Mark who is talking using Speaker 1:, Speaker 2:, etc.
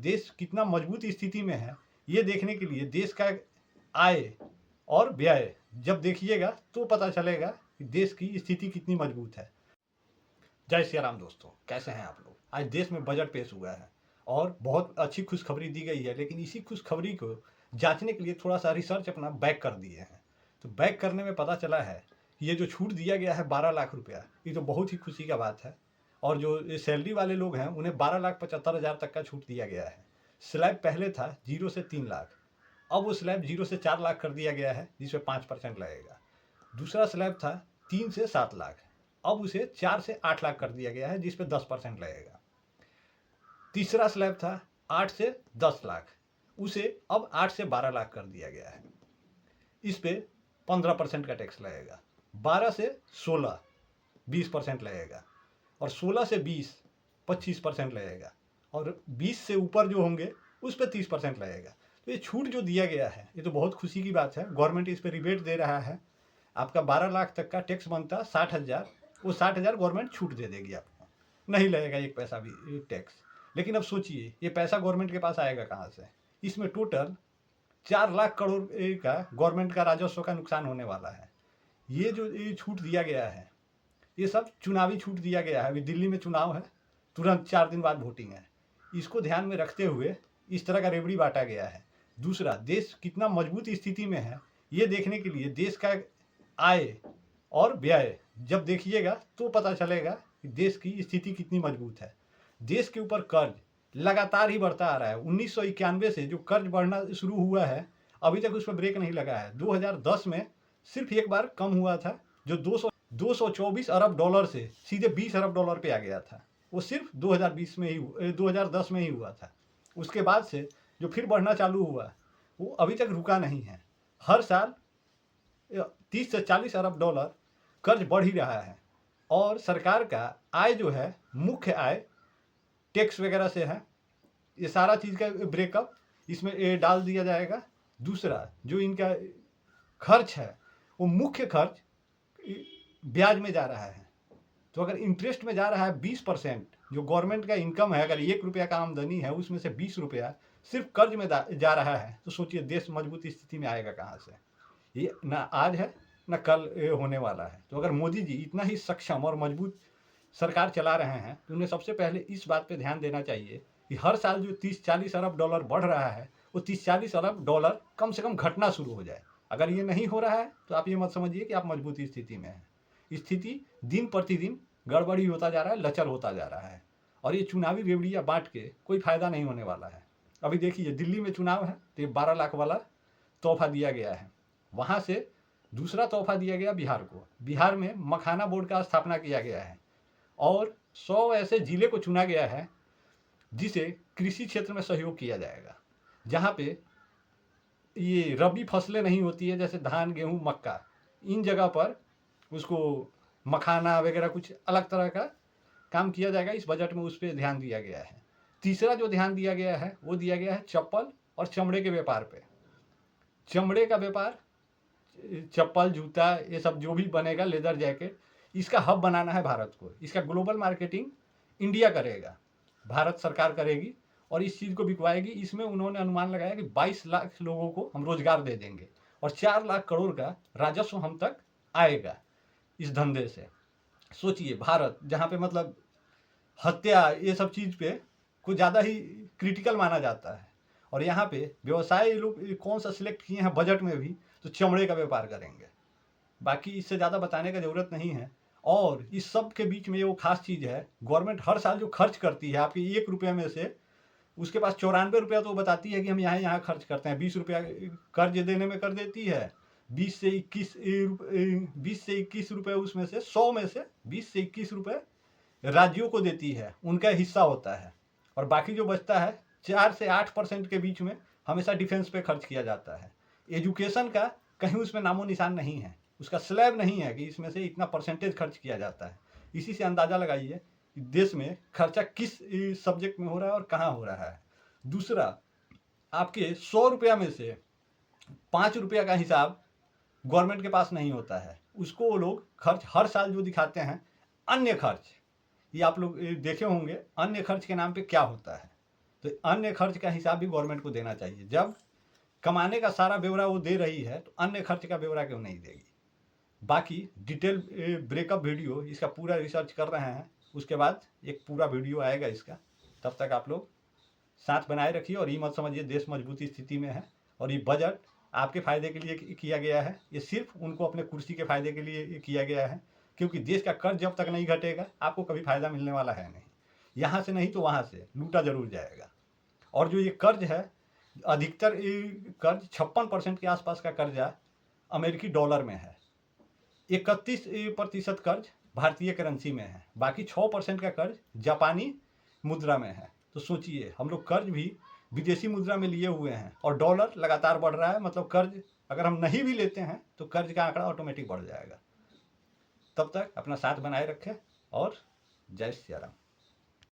Speaker 1: देश कितना मजबूत स्थिति में है, ये देखने के लिए देश का आय और व्यय जब देखिएगा तो पता चलेगा कि देश की स्थिति कितनी मजबूत है। जय श्री राम दोस्तों, कैसे हैं आप लोग। आज देश में बजट पेश हुआ है और बहुत अच्छी खुशखबरी दी गई है, लेकिन इसी खुशखबरी को जांचने के लिए थोड़ा सा रिसर्च अपना बैक कर दिए हैं। तो बैक करने में पता चला है कि ये जो छूट दिया गया है 12 लाख रुपया, ये तो बहुत ही खुशी का बात है। और जो सैलरी वाले लोग हैं उन्हें 12,75,000 तक का छूट दिया गया है। स्लैब पहले था 0 से 3 लाख, अब वो स्लैब 0 से 4 लाख कर दिया गया है, जिसमें 5% लगेगा। दूसरा स्लैब था 3 से 7 लाख, अब उसे 4 से 8 लाख कर दिया गया है, जिस पे 10% लगेगा। तीसरा स्लैब था 8 से 10 लाख, उसे अब 8 से 12 लाख कर दिया गया है, इस पे 15% का टैक्स लगेगा। 12 से 16 20% लगेगा, और 16 से 20 25% लगेगा, और 20 से ऊपर जो होंगे उस पर 30% लगेगा। तो ये छूट जो दिया गया है ये तो बहुत खुशी की बात है। गवर्नमेंट इस पर रिबेट दे रहा है। आपका 12 लाख तक का टैक्स बनता 60,000, वो 60,000 गवर्नमेंट छूट दे देगी आपको, नहीं लगेगा एक पैसा भी टैक्स। लेकिन अब सोचिए ये पैसा गवर्नमेंट के पास आएगा कहाँ से। इसमें टोटल 4 लाख करोड़ का गवर्नमेंट का राजस्व का नुकसान होने वाला है। ये जो ये छूट दिया गया है ये सब चुनावी छूट दिया गया है। अभी दिल्ली में चुनाव है, तुरंत 4 दिन बाद वोटिंग है। इसको ध्यान में रखते हुए इस तरह का रेवड़ी बांटा गया है। दूसरा, देश कितना मजबूत स्थिति में है ये देखने के लिए देश का आय और व्यय जब देखिएगा तो पता चलेगा कि देश की स्थिति कितनी मजबूत है। देश के ऊपर कर्ज लगातार ही बढ़ता आ रहा है। 1991 से जो कर्ज बढ़ना शुरू हुआ है अभी तक उस पर ब्रेक नहीं लगा है। 2010 में सिर्फ एक बार कम हुआ था, जो 224 अरब डॉलर से सीधे 20 अरब डॉलर पे आ गया था। वो सिर्फ 2010 में ही हुआ था। उसके बाद से जो फिर बढ़ना चालू हुआ वो अभी तक रुका नहीं है। हर साल 30 से 40 अरब डॉलर कर्ज बढ़ ही रहा है। और सरकार का आय जो है, मुख्य आय टैक्स वगैरह से है। ये सारा चीज़ का ब्रेकअप इसमें डाल दिया जाएगा। दूसरा, जो इनका खर्च है वो मुख्य खर्च ब्याज में जा रहा है। तो अगर इंटरेस्ट में जा रहा है 20%, जो गवर्नमेंट का इनकम है, अगर 1 रुपया का आमदनी है उसमें से 20 रुपया सिर्फ कर्ज में जा रहा है, तो सोचिए देश मजबूत स्थिति में आएगा कहाँ से। ये ना आज है ना कल होने वाला है। तो अगर मोदी जी इतना ही सक्षम और मजबूत सरकार चला रहे हैं तो उन्हें सबसे पहले इस बात पे ध्यान देना चाहिए कि हर साल जो 30-40 अरब डॉलर बढ़ रहा है वो 30-40 अरब डॉलर कम से कम घटना शुरू हो जाए। अगर ये नहीं हो रहा है तो आप ये मत समझिए कि आप मजबूत स्थिति में हैं। स्थिति दिन प्रतिदिन गड़बड़ी होता जा रहा है, लचर होता जा रहा है, और ये चुनावी रेवड़ियाँ बांट के कोई फायदा नहीं होने वाला है। अभी देखिए दिल्ली में चुनाव है तो ये 12 लाख वाला तोहफा दिया गया है। वहाँ से दूसरा तोहफा दिया गया बिहार को। बिहार में मखाना बोर्ड का स्थापना किया गया है और 100 ऐसे जिले को चुना गया है जिसे कृषि क्षेत्र में सहयोग किया जाएगा। जहाँ पे ये रबी फसलें नहीं होती है, जैसे धान, गेहूँ, मक्का, इन जगह पर उसको मखाना वगैरह कुछ अलग तरह का काम किया जाएगा। इस बजट में उस पर ध्यान दिया गया है। तीसरा जो ध्यान दिया गया है वो दिया गया है चप्पल और चमड़े के व्यापार पे। चमड़े का व्यापार, चप्पल, जूता, ये सब जो भी बनेगा, लेदर जैकेट, इसका हब बनाना है भारत को। इसका ग्लोबल मार्केटिंग इंडिया करेगा, भारत सरकार करेगी और इस चीज़ को बिकवाएगी। इसमें उन्होंने अनुमान लगाया कि 22 लाख लोगों को हम रोजगार दे देंगे और 4 लाख करोड़ का राजस्व हम तक आएगा इस धंधे से। सोचिए भारत जहाँ पे मतलब हत्या ये सब चीज़ पे कुछ ज़्यादा ही क्रिटिकल माना जाता है, और यहाँ पे व्यवसाय लोग कौन सा सिलेक्ट किए हैं बजट में भी, तो चमड़े का व्यापार करेंगे। बाकी इससे ज़्यादा बताने का ज़रूरत नहीं है। और इस सब के बीच में ये वो खास चीज़ है, गवर्नमेंट हर साल जो खर्च करती है आपके 1 रुपये में से, उसके पास 94 रुपया तो बताती है कि हम यहाँ खर्च करते हैं। 20 रुपया कर्ज देने में कर देती है, 20 से 21 रुपये उसमें से 100 में से 20 से 21 रुपये राज्यों को देती है, उनका हिस्सा होता है। और बाकी जो बचता है 4 से 8% के बीच में हमेशा डिफेंस पे खर्च किया जाता है। एजुकेशन का कहीं उसमें नामो निशान नहीं है, उसका स्लैब नहीं है कि इसमें से इतना परसेंटेज खर्च किया जाता है। इसी से अंदाज़ा लगाइए कि देश में खर्चा किस सब्जेक्ट में हो रहा है और कहाँ हो रहा है। दूसरा, आपके 100 रुपया में से 5 रुपया का हिसाब गवर्नमेंट के पास नहीं होता है। उसको वो लोग खर्च हर साल जो दिखाते हैं अन्य खर्च, ये आप लोग देखे होंगे अन्य खर्च के नाम पे क्या होता है। तो अन्य खर्च का हिसाब भी गवर्नमेंट को देना चाहिए। जब कमाने का सारा ब्यौरा वो दे रही है तो अन्य खर्च का ब्यौरा क्यों नहीं देगी। बाकी डिटेल ब्रेकअप वीडियो इसका पूरा रिसर्च कर रहे हैं, उसके बाद एक पूरा वीडियो आएगा इसका। तब तक आप लोग साथ बनाए रखिए और ये मत समझिए देश मजबूती स्थिति में है और ये बजट आपके फ़ायदे के लिए किया गया है। ये सिर्फ उनको अपने कुर्सी के फ़ायदे के लिए किया गया है, क्योंकि देश का कर्ज जब तक नहीं घटेगा आपको कभी फ़ायदा मिलने वाला है नहीं। यहाँ से नहीं तो वहाँ से लूटा जरूर जाएगा। और जो ये कर्ज है, अधिकतर कर्ज 56% के आसपास का कर्जा अमेरिकी डॉलर में है, 31% कर्ज भारतीय करेंसी में है, बाकी 6% का कर्ज जापानी मुद्रा में है। तो सोचिए हम लोग कर्ज भी विदेशी मुद्रा में लिए हुए हैं और डॉलर लगातार बढ़ रहा है, मतलब कर्ज अगर हम नहीं भी लेते हैं तो कर्ज का आंकड़ा ऑटोमेटिक बढ़ जाएगा। तब तक अपना साथ बनाए रखें और जय श्री राम।